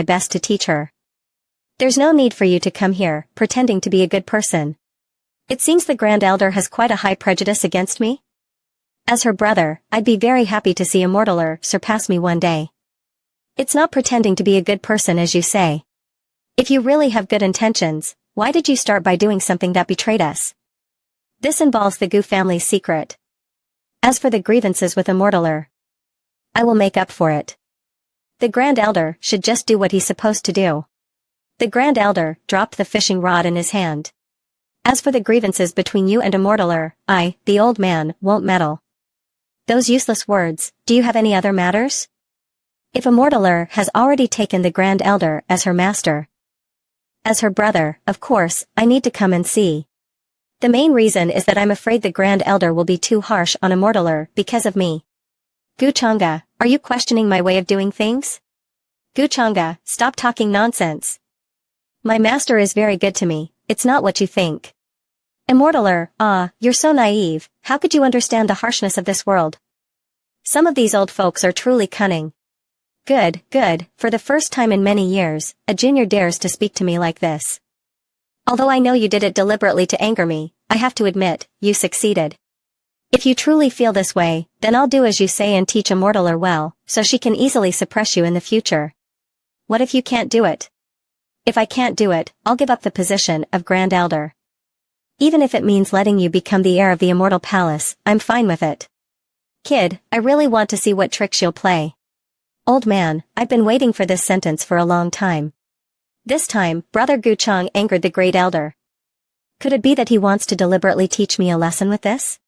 my best to teach her. There's no need for you to come here, pretending to be a good person. It seems the Grand Elder has quite a high prejudice against me. As her brother, I'd be very happy to see a mortaler surpass me one day. It's not pretending to be a good person as you say. If you really have good intentions, why did you start by doing something that betrayed us? This involves the Gu family's secret. As for the grievances with a mortaler, I will make up for it. The Grand Elder should just do what he's supposed to do. The Grand Elder dropped the fishing rod in his hand. As for the grievances between you and a mortaler, I, the old man, won't meddle. Those useless words, do you have any other matters? If a mortaler has already taken the Grand Elder as her master, as her brother, of course, I need to come and see. The main reason is that I'm afraid the Grand Elder will be too harsh on a mortaler because of me. Gu Chang'e, are you questioning my way of doing things? Gu Chang'e, stop talking nonsense. My master is very good to me, it's not what you think. Immortaler, you're so naive, how could you understand the harshness of this world? Some of these old folks are truly cunning. Good, for the first time in many years, a junior dares to speak to me like this. Although I know you did it deliberately to anger me, I have to admit, you succeeded. If you truly feel this way, then I'll do as you say and teach a mortaler well, so she can easily suppress you in the future. What if you can't do it? If I can't do it, I'll give up the position of Grand Elder. Even if it means letting you become the heir of the Immortal Palace, I'm fine with it. Kid, I really want to see what tricks you'll play. Old man, I've been waiting for this sentence for a long time. This time, Brother Gu Chang angered the Great Elder. Could it be that he wants to deliberately teach me a lesson with this?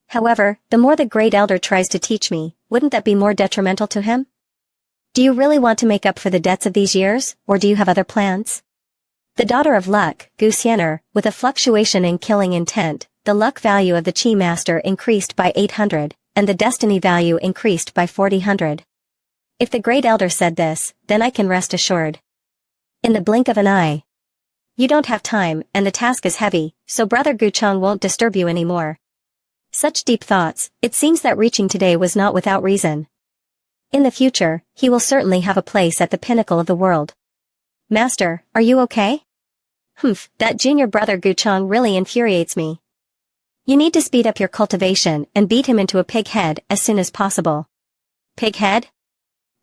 However, the more the Great Elder tries to teach me, wouldn't that be more detrimental to him? Do you really want to make up for the debts of these years, or do you have other plans? The Daughter of Luck, Gu Xianer, with a fluctuation in killing intent, the luck value of the Qi Master increased by 800, and the destiny value increased by 400. If the Great Elder said this, then I can rest assured. In the blink of an eye. You don't have time, and the task is heavy, so Brother Gu Chang won't disturb you anymore. Such deep thoughts, it seems that reaching today was not without reason. In the future, he will certainly have a place at the pinnacle of the world. Master, are you okay? That junior Brother Gu Chang really infuriates me. You need to speed up your cultivation and beat him into a pig head as soon as possible. Pig head?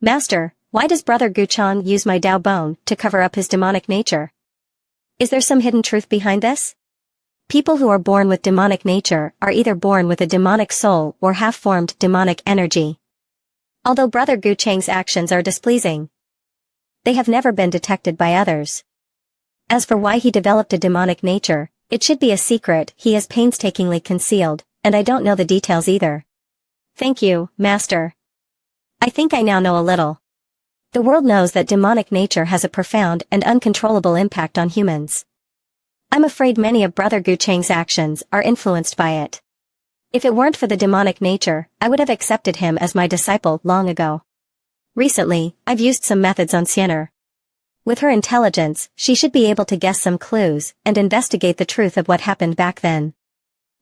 Master, why does Brother Gu Chang use my Dao bone to cover up his demonic nature? Is there some hidden truth behind this? People who are born with demonic nature are either born with a demonic soul or half-formed demonic energy. Although Brother Gu Chang's actions are displeasing, they have never been detected by others. As for why he developed a demonic nature, it should be a secret he has painstakingly concealed, and I don't know the details either. Thank you, Master. I think I now know a little. The world knows that demonic nature has a profound and uncontrollable impact on humans. I'm afraid many of Brother Gu Chang's actions are influenced by it. If it weren't for the demonic nature, I would have accepted him as my disciple long ago. Recently, I've used some methods on Xianer. With her intelligence, she should be able to guess some clues and investigate the truth of what happened back then.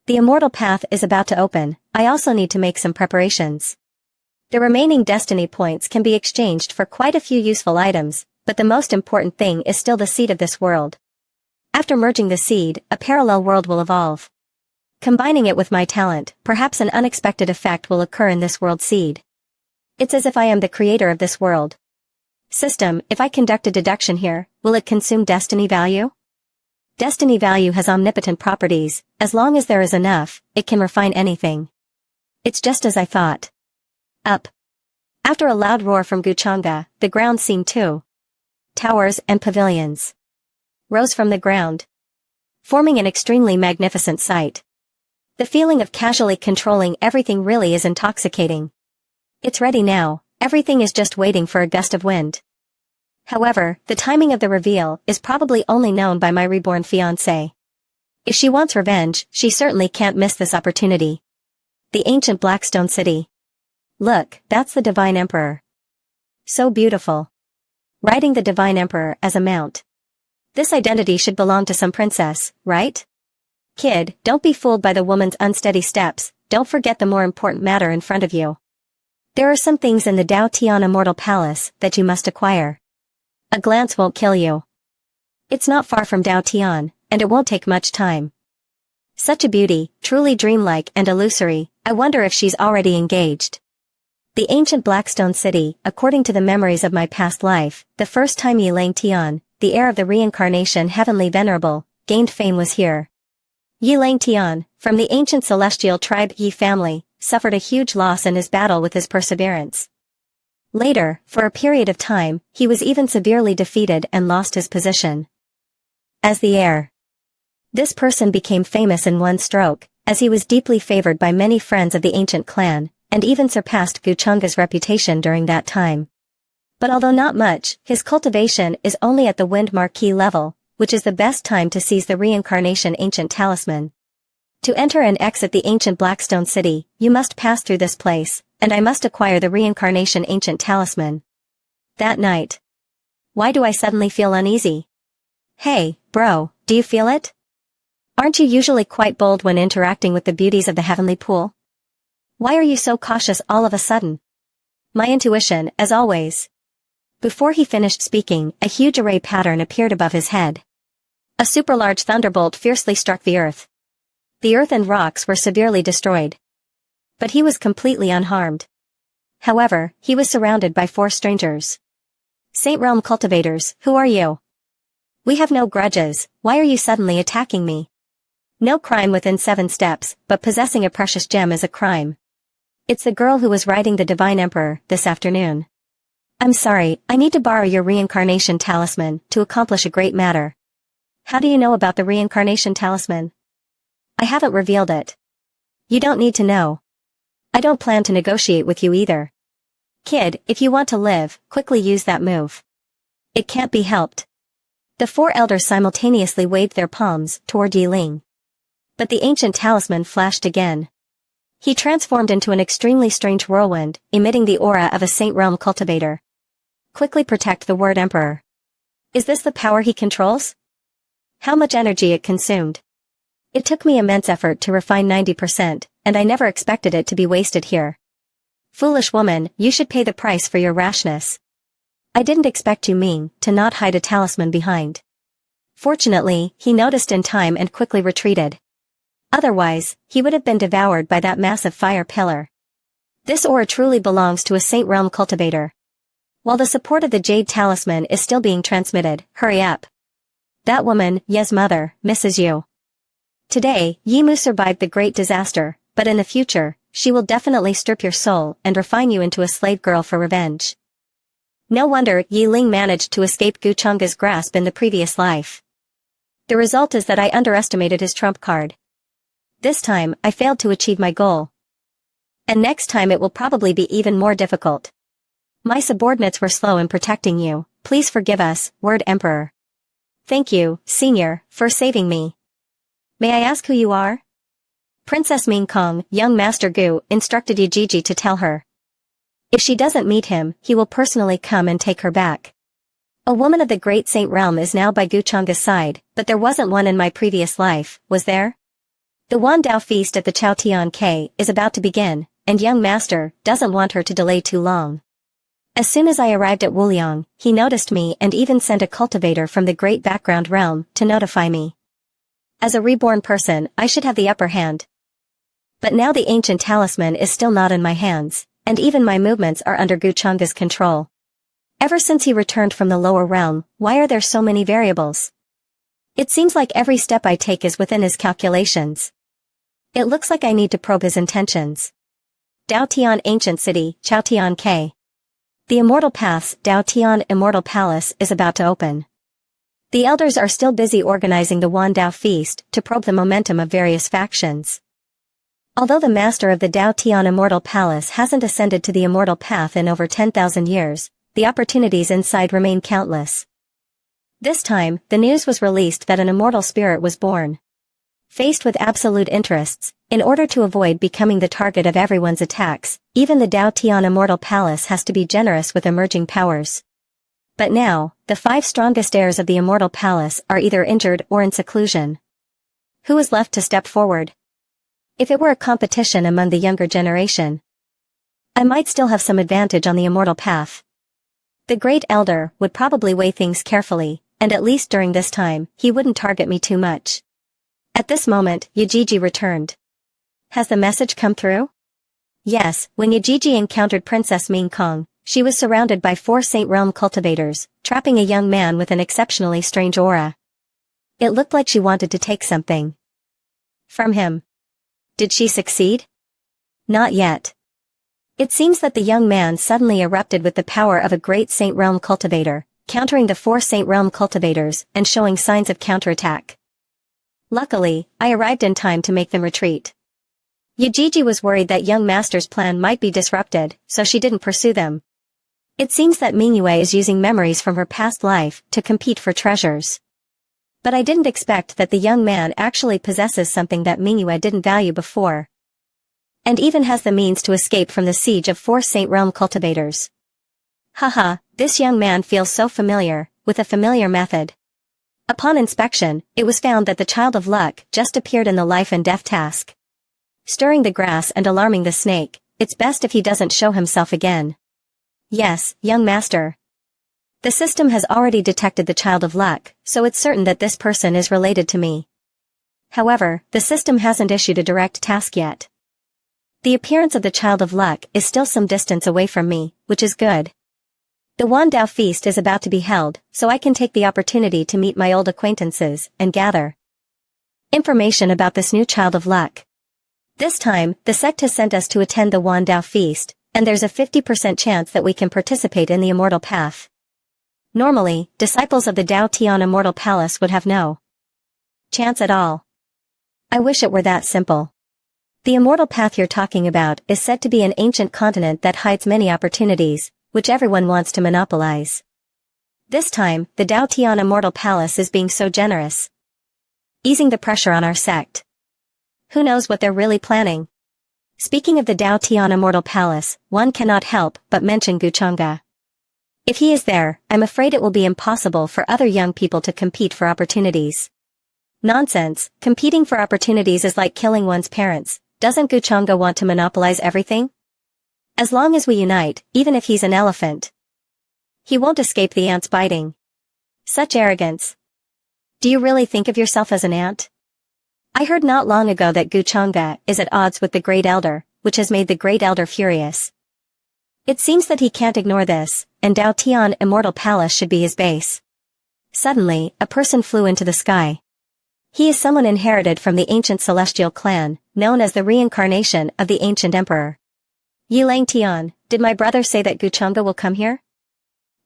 The immortal path is about to open. I also need to make some preparations. The remaining destiny points can be exchanged for quite a few useful items, but the most important thing is still the seed of this world. After merging the seed, a parallel world will evolve. Combining it with my talent, perhaps an unexpected effect will occur in this world seed. It's as if I am the creator of this world. System, if I conduct a deduction here, will it consume destiny value? Destiny value has omnipotent properties. As long as there is enough, it can refine anything. It's just as I thought. Up. After a loud roar from Gu Chang'e, the ground seemed to. Towers and pavilions rose from the ground, forming an extremely magnificent sight. The feeling of casually controlling everything really is intoxicating. It's ready now, everything is just waiting for a gust of wind. However, the timing of the reveal is probably only known by my reborn fiancé. If she wants revenge, she certainly can't miss this opportunity. The ancient Blackstone City. Look, that's the Divine Emperor. So beautiful. Riding the Divine Emperor as a mount. This identity should belong to some princess, right? Kid, don't be fooled by the woman's unsteady steps, don't forget the more important matter in front of you. There are some things in the Dao Tian Immortal Palace that you must acquire. A glance won't kill you. It's not far from Dao Tian, and it won't take much time. Such a beauty, truly dreamlike and illusory, I wonder if she's already engaged. The ancient Blackstone city, according to the memories of my past life, the first time Yilang Tian, the heir of the reincarnation heavenly venerable, gained fame was here. Yilang Tian, from the ancient celestial tribe Yi family, suffered a huge loss in his battle with his perseverance. Later, for a period of time, he was even severely defeated and lost his position as the heir. This person became famous in one stroke, as he was deeply favored by many friends of the ancient clan, and even surpassed Guchunga's reputation during that time. But although not much, his cultivation is only at the Wind Marquee level, which is the best time to seize the reincarnation ancient talisman. To enter and exit the ancient Blackstone city, you must pass through this place, and I must acquire the reincarnation ancient talisman. That night. Why do I suddenly feel uneasy? Hey, bro, do you feel it? Aren't you usually quite bold when interacting with the beauties of the heavenly pool? Why are you so cautious all of a sudden? My intuition, as always. Before he finished speaking, a huge array pattern appeared above his head. A super-large thunderbolt fiercely struck the earth. The earth and rocks were severely destroyed. But he was completely unharmed. However, he was surrounded by 4 strangers. Saint Realm cultivators, who are you? We have no grudges, why are you suddenly attacking me? No crime within 7 steps, but possessing a precious gem is a crime. It's the girl who was riding the Divine Emperor this afternoon. I'm sorry, I need to borrow your reincarnation talisman to accomplish a great matter. How do you know about the reincarnation talisman? I haven't revealed it. You don't need to know. I don't plan to negotiate with you either. Kid, if you want to live, quickly use that move. It can't be helped. The 4 elders simultaneously waved their palms toward Yiling. But the ancient talisman flashed again. He transformed into an extremely strange whirlwind, emitting the aura of a Saint Realm cultivator. Quickly protect the word Emperor. Is this the power he controls? How much energy it consumed. It took me immense effort to refine 90%, and I never expected it to be wasted here. Foolish woman, you should pay the price for your rashness. I didn't expect you Ming to not hide a talisman behind. Fortunately, he noticed in time and quickly retreated. Otherwise, he would have been devoured by that massive fire pillar. This aura truly belongs to a Saint Realm cultivator. While the support of the Jade Talisman is still being transmitted, hurry up. That woman, Ye's mother, misses you. Today, Yimu survived the great disaster, but in the future, she will definitely strip your soul and refine you into a slave girl for revenge. No wonder Yiling managed to escape Guchunga's grasp in the previous life. The result is that I underestimated his trump card. This time, I failed to achieve my goal. And next time it will probably be even more difficult. My subordinates were slow in protecting you, please forgive us, word Emperor. Thank you, Senior, for saving me. May I ask who you are? Princess Ming Kong, young Master Gu, instructed Yijiji to tell her. If she doesn't meet him, he will personally come and take her back. A woman of the Great Saint Realm is now by Guchunga's side, but there wasn't one in my previous life, was there? The Wan Dao feast at the Chao Tian K is about to begin, and young master doesn't want her to delay too long. As soon as I arrived at Wuliang, he noticed me and even sent a cultivator from the Great Background Realm to notify me. As a reborn person, I should have the upper hand. But now the ancient talisman is still not in my hands, and even my movements are under Guchunga's control. Ever since he returned from the lower realm, why are there so many variables? It seems like every step I take is within his calculations. It looks like I need to probe his intentions. Dao Tian Ancient City, Chao Tian K. The Immortal Path's Dao Tian Immortal Palace is about to open. The elders are still busy organizing the Wan Dao feast to probe the momentum of various factions. Although the master of the Dao Tian Immortal Palace hasn't ascended to the Immortal Path in over 10,000 years, the opportunities inside remain countless. This time, the news was released that an immortal spirit was born. Faced with absolute interests, in order to avoid becoming the target of everyone's attacks, even the Dao Tian Immortal Palace has to be generous with emerging powers. But now, the 5 strongest heirs of the Immortal Palace are either injured or in seclusion. Who is left to step forward? If it were a competition among the younger generation, I might still have some advantage on the Immortal Path. The Great Elder would probably weigh things carefully, and at least during this time, he wouldn't target me too much. At this moment, Yajiji returned. Has the message come through? Yes, when Yajiji encountered Princess Ming Kong, she was surrounded by 4 Saint Realm cultivators, trapping a young man with an exceptionally strange aura. It looked like she wanted to take something from him. Did she succeed? Not yet. It seems that the young man suddenly erupted with the power of a great Saint Realm cultivator, countering the 4 Saint Realm cultivators and showing signs of counterattack. Luckily, I arrived in time to make them retreat. Yajiji was worried that young master's plan might be disrupted, so she didn't pursue them. It seems that MANHWA is using memories from her past life to compete for treasures. But I didn't expect that the young man actually possesses something that MANHWA didn't value before. And even has the means to escape from the siege of 4 Saint Realm cultivators. Haha, this young man feels so familiar, with a familiar method. Upon inspection, it was found that the Child of Luck just appeared in the life and death task. Stirring the grass and alarming the snake, it's best if he doesn't show himself again. Yes, young master. The system has already detected the Child of Luck, so it's certain that this person is related to me. However, the system hasn't issued a direct task yet. The appearance of the Child of Luck is still some distance away from me, which is good. The Wandao feast is about to be held, so I can take the opportunity to meet my old acquaintances and gather information about this new Child of Luck. This time, the sect has sent us to attend the Wandao feast, and there's a 50% chance that we can participate in the immortal path. Normally, disciples of the Dao Tian Immortal Palace would have no chance at all. I wish it were that simple. The immortal path you're talking about is said to be an ancient continent that hides many opportunities, which everyone wants to monopolize. This time, the Dao Tian Immortal Palace is being so generous, easing the pressure on our sect. Who knows what they're really planning? Speaking of the Dao Tian Immortal Palace, one cannot help but mention Guchanga. If he is there, I'm afraid it will be impossible for other young people to compete for opportunities. Nonsense, competing for opportunities is like killing one's parents. Doesn't Guchanga want to monopolize everything? As long as we unite, even if he's an elephant, he won't escape the ants biting. Such arrogance. Do you really think of yourself as an ant? I heard not long ago that Guchanga is at odds with the Great Elder, which has made the Great Elder furious. It seems that he can't ignore this, and Dao Tian Immortal Palace should be his base. Suddenly, a person flew into the sky. He is someone inherited from the ancient celestial clan, known as the reincarnation of the ancient emperor. Yilang Tian, did my brother say that Guchanga will come here?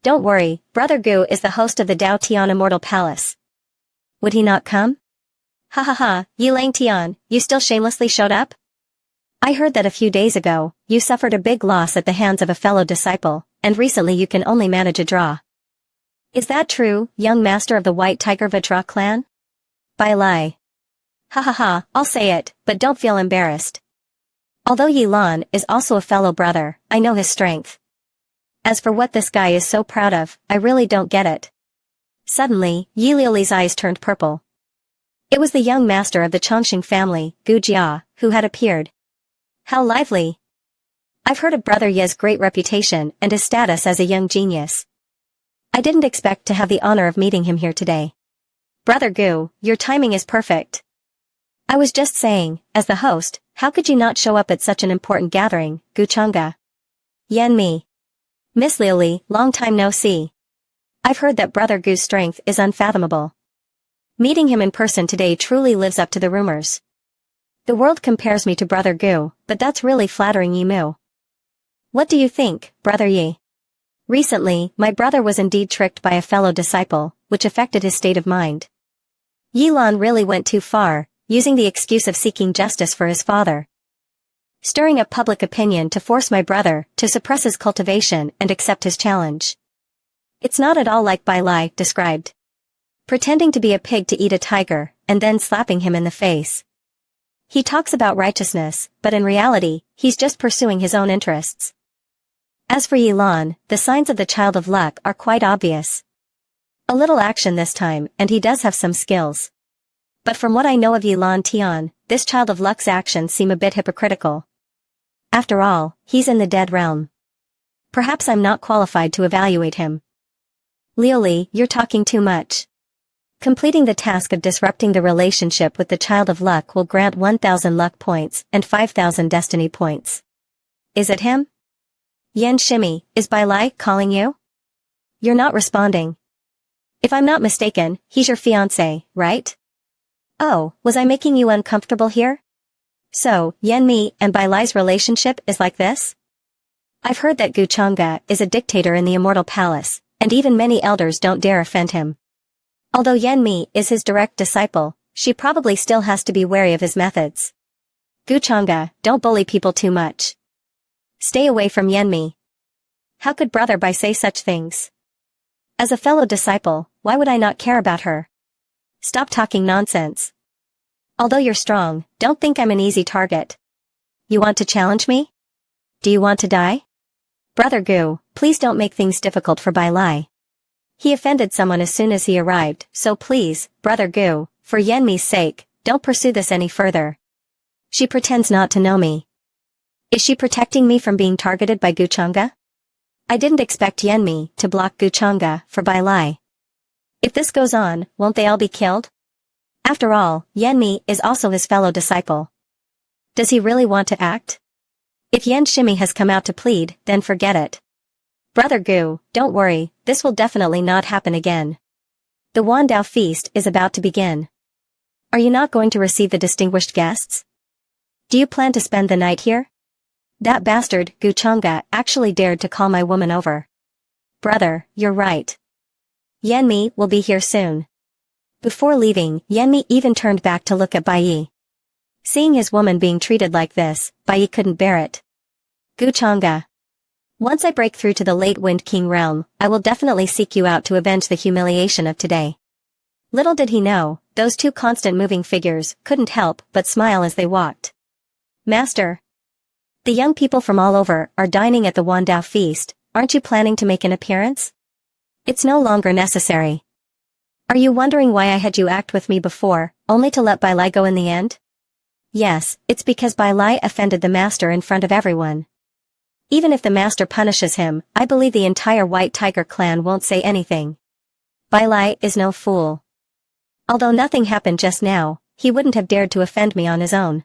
Don't worry, Brother Gu is the host of the Dao Tian Immortal Palace. Would he not come? Ha ha ha, Yilang Tian, you still shamelessly showed up? I heard that a few days ago, you suffered a big loss at the hands of a fellow disciple, and recently you can only manage a draw. Is that true, young master of the White Tiger Vatra clan? By lie. Ha ha ha, I'll say it, but don't feel embarrassed. Although Yi Lan is also a fellow brother, I know his strength. As for what this guy is so proud of, I really don't get it. Suddenly, Yi Liuli's eyes turned purple. It was the young master of the Chongqing family, Gu Jia, who had appeared. How lively. I've heard of Brother Ye's great reputation and his status as a young genius. I didn't expect to have the honor of meeting him here today. Brother Gu, your timing is perfect. I was just saying, as the host, how could you not show up at such an important gathering, Guchanga? Yan Mi. Miss Liuli, long time no see. I've heard that Brother Gu's strength is unfathomable. Meeting him in person today truly lives up to the rumors. The world compares me to Brother Gu, but that's really flattering, Yimu. What do you think, Brother Yi? Recently, my brother was indeed tricked by a fellow disciple, which affected his state of mind. Yi Lan really went too far, using the excuse of seeking justice for his father, stirring up public opinion to force my brother to suppress his cultivation and accept his challenge. It's not at all like Bai Lai described. Pretending to be a pig to eat a tiger, and then slapping him in the face. He talks about righteousness, but in reality, he's just pursuing his own interests. As for Yi Lan, the signs of the Child of Luck are quite obvious. A little action this time, and he does have some skills. But from what I know of Yi Lan Tian, this Child of Luck's actions seem a bit hypocritical. After all, he's in the dead realm. Perhaps I'm not qualified to evaluate him. Lioli, you're talking too much. Completing the task of disrupting the relationship with the Child of Luck will grant 1,000 luck points and 5,000 destiny points. Is it him? Yan Shimi, is Bai Lai calling you? You're not responding. If I'm not mistaken, he's your fiancé, right? Oh, was I making you uncomfortable here? So, Yan Mi and Bai Lai's relationship is like this? I've heard that Gu Chang'e is a dictator in the Immortal Palace, and even many elders don't dare offend him. Although Yan Mi is his direct disciple, she probably still has to be wary of his methods. Gu Chang'e, don't bully people too much. Stay away from Yan Mi. How could Brother Bai say such things? As a fellow disciple, why would I not care about her? Stop talking nonsense. Although you're strong, don't think I'm an easy target. You want to challenge me? Do you want to die? Brother Gu, please don't make things difficult for Bai Lai. He offended someone as soon as he arrived, so please, Brother Gu, for Yan Mi's sake, don't pursue this any further. She pretends not to know me. Is she protecting me from being targeted by Gu Chang'e? I didn't expect Yan Mi to block Gu Chang'e for Bai Lai. If this goes on, won't they all be killed? After all, Yan Mi is also his fellow disciple. Does he really want to act? If Yan Shimi has come out to plead, then forget it. Brother Gu, don't worry, this will definitely not happen again. The Wandao feast is about to begin. Are you not going to receive the distinguished guests? Do you plan to spend the night here? That bastard, Gu Chang'e, actually dared to call my woman over. Brother, you're right. Yan Mi will be here soon. Before leaving, Yan Mi even turned back to look at Bai Yi. Seeing his woman being treated like this, Bai Yi couldn't bear it. Gu Chang'e. Once I break through to the late Wind King realm, I will definitely seek you out to avenge the humiliation of today. Little did he know, those two constant moving figures couldn't help but smile as they walked. Master. The young people from all over are dining at the Wandao feast, aren't you planning to make an appearance? It's no longer necessary. Are you wondering why I had you act with me before, only to let Bai Lai go in the end? Yes, it's because Bai Lai offended the master in front of everyone. Even if the master punishes him, I believe the entire White Tiger clan won't say anything. Bai Lai is no fool. Although nothing happened just now, he wouldn't have dared to offend me on his own.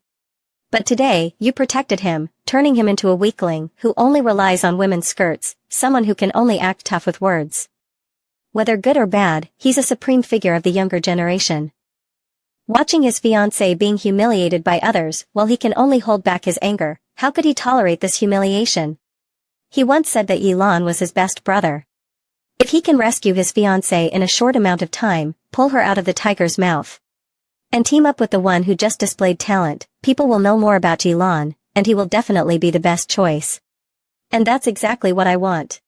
But today, you protected him, turning him into a weakling who only relies on women's skirts, someone who can only act tough with words. Whether good or bad, he's a supreme figure of the younger generation. Watching his fiancée being humiliated by others while he can only hold back his anger, how could he tolerate this humiliation? He once said that Yilan was his best brother. If he can rescue his fiancée in a short amount of time, pull her out of the tiger's mouth, and team up with the one who just displayed talent, people will know more about Yilan, and he will definitely be the best choice. And that's exactly what I want.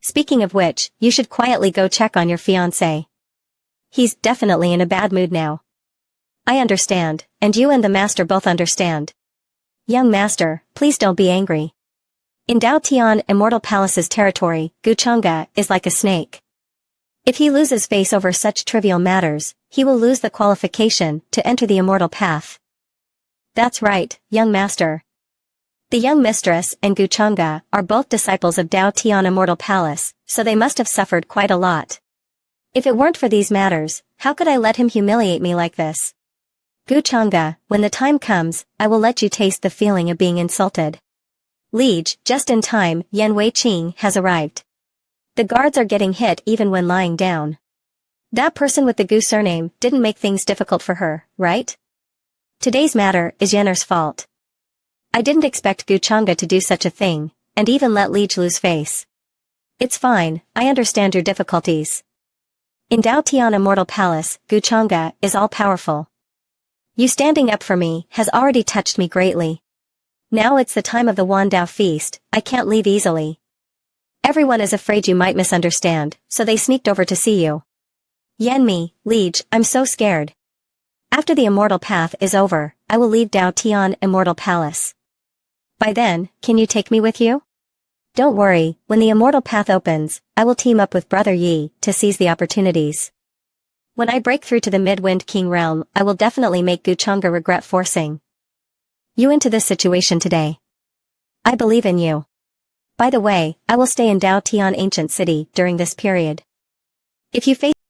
Speaking of which, you should quietly go check on your fiancé. He's definitely in a bad mood now. I understand, and you and the master both understand. Young master, please don't be angry. In Dao Tian Immortal Palace's territory, Gu Chang'e is like a snake. If he loses face over such trivial matters, he will lose the qualification to enter the immortal path. That's right, young master. The young mistress and Gu Chang'e are both disciples of Dao Tian Immortal Palace, so they must have suffered quite a lot. If it weren't for these matters, how could I let him humiliate me like this? Gu Chang'e, when the time comes, I will let you taste the feeling of being insulted. Liege, just in time, Yan Weiqing has arrived. The guards are getting hit even when lying down. That person with the Gu surname didn't make things difficult for her, right? Today's matter is Yenner's fault. I didn't expect Gu Chang'e to do such a thing, and even let Liege lose face. It's fine, I understand your difficulties. In Dao Tian Immortal Palace, Gu Chang'e is all-powerful. You standing up for me has already touched me greatly. Now it's the time of the Wandao feast, I can't leave easily. Everyone is afraid you might misunderstand, so they sneaked over to see you. Yan Mi, Liege, I'm so scared. After the immortal path is over, I will leave Dao Tian Immortal Palace. By then, can you take me with you? Don't worry, when the immortal path opens, I will team up with Brother Yi to seize the opportunities. When I break through to the Mid-Wind King realm, I will definitely make Gu Chang'e regret forcing you into this situation today. I believe in you. By the way, I will stay in Dao Tian Ancient City during this period. If you face